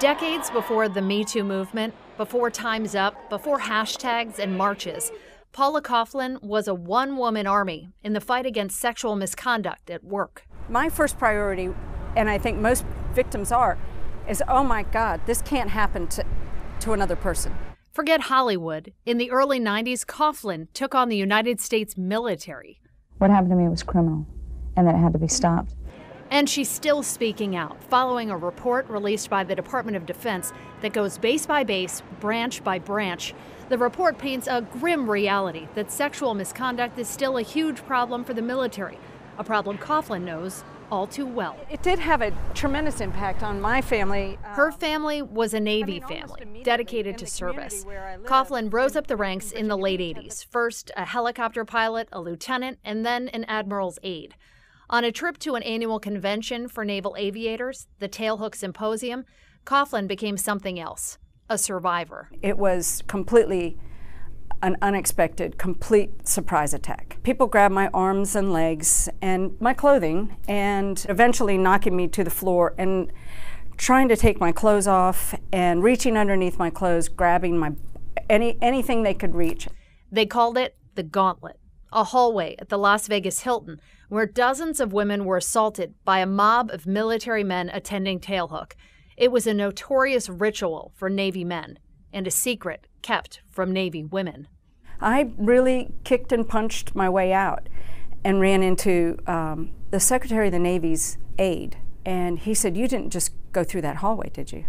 Decades before the Me Too movement, before Time's Up, before hashtags and marches, Paula Coughlin was a one-woman army in the fight against sexual misconduct at work. My first priority, and I think most victims are, is, oh my God, this can't happen to another person. Forget Hollywood. In the early 90s, Coughlin took on the United States military. What happened to me was criminal, and that it had to be stopped. And she's still speaking out, following a report released by the Department of Defense that goes base by base, branch by branch. The report paints a grim reality that sexual misconduct is still a huge problem for the military, a problem Coughlin knows all too well. It did have a tremendous impact on my family. Her family was a Navy family, dedicated to service. Coughlin rose up the ranks in the late 80s, first a helicopter pilot, a lieutenant, and then an admiral's aide. On a trip to an annual convention for naval aviators, the Tailhook Symposium, Coughlin became something else, a survivor. It was completely an unexpected, complete surprise attack. People grabbed my arms and legs and my clothing and eventually knocking me to the floor and trying to take my clothes off and reaching underneath my clothes, grabbing anything they could reach. They called it the Gauntlet, a hallway at the Las Vegas Hilton where dozens of women were assaulted by a mob of military men attending Tailhook. It was a notorious ritual for Navy men and a secret kept from Navy women. I really kicked and punched my way out and ran into the Secretary of the Navy's aide. And he said, "You didn't just go through that hallway, did you?"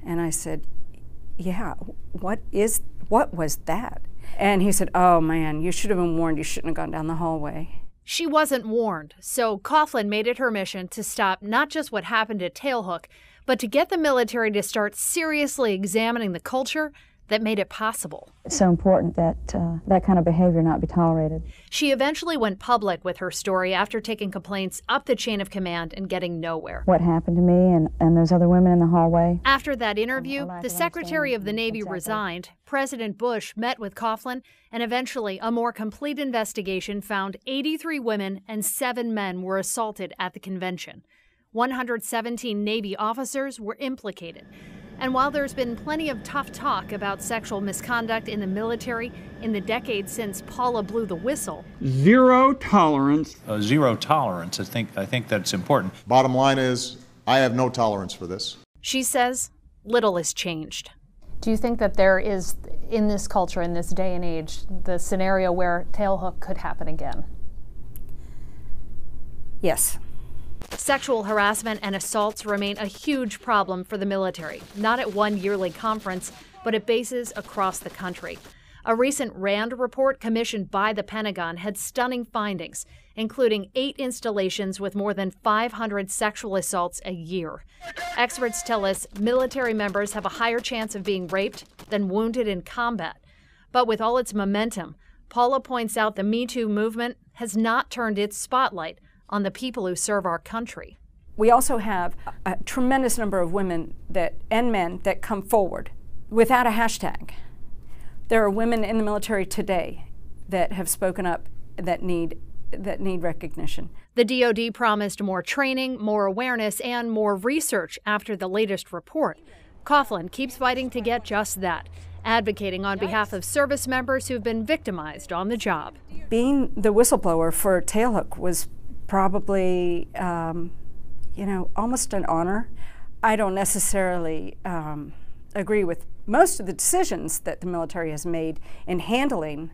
And I said, "Yeah, what was that?" And he said, "Oh man, you should have been warned. You shouldn't have gone down the hallway." She wasn't warned, so Coughlin made it her mission to stop not just what happened at Tailhook, but to get the military to start seriously examining the culture that made it possible. It's so important that that kind of behavior not be tolerated. She eventually went public with her story after taking complaints up the chain of command and getting nowhere. What happened to me and those other women in the hallway. After that interview, the Secretary of the Navy resigned. President Bush met with Coughlin, and eventually a more complete investigation found 83 women and 7 men were assaulted at the convention. 117 Navy officers were implicated. And while there's been plenty of tough talk about sexual misconduct in the military in the decades since Paula blew the whistle, zero tolerance. Zero tolerance. I think that's important. Bottom line is, I have no tolerance for this. She says little has changed. Do you think that there is, in this culture, in this day and age, the scenario where Tailhook could happen again? Yes. Sexual harassment and assaults remain a huge problem for the military, not at one yearly conference, but at bases across the country. A recent RAND report commissioned by the Pentagon had stunning findings, including 8 installations with more than 500 sexual assaults a year. Experts tell us military members have a higher chance of being raped than wounded in combat. But with all its momentum, Paula points out the Me Too movement has not turned its spotlight on the people who serve our country. We also have a tremendous number of women and men that come forward without a hashtag. There are women in the military today that have spoken up that need recognition. The DoD promised more training, more awareness, and more research after the latest report. Coughlin keeps fighting to get just that, advocating on behalf of service members who've been victimized on the job. Being the whistleblower for Tailhook was probably, almost an honor. I don't necessarily agree with most of the decisions that the military has made in handling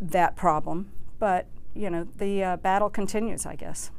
that problem, but, the battle continues, I guess.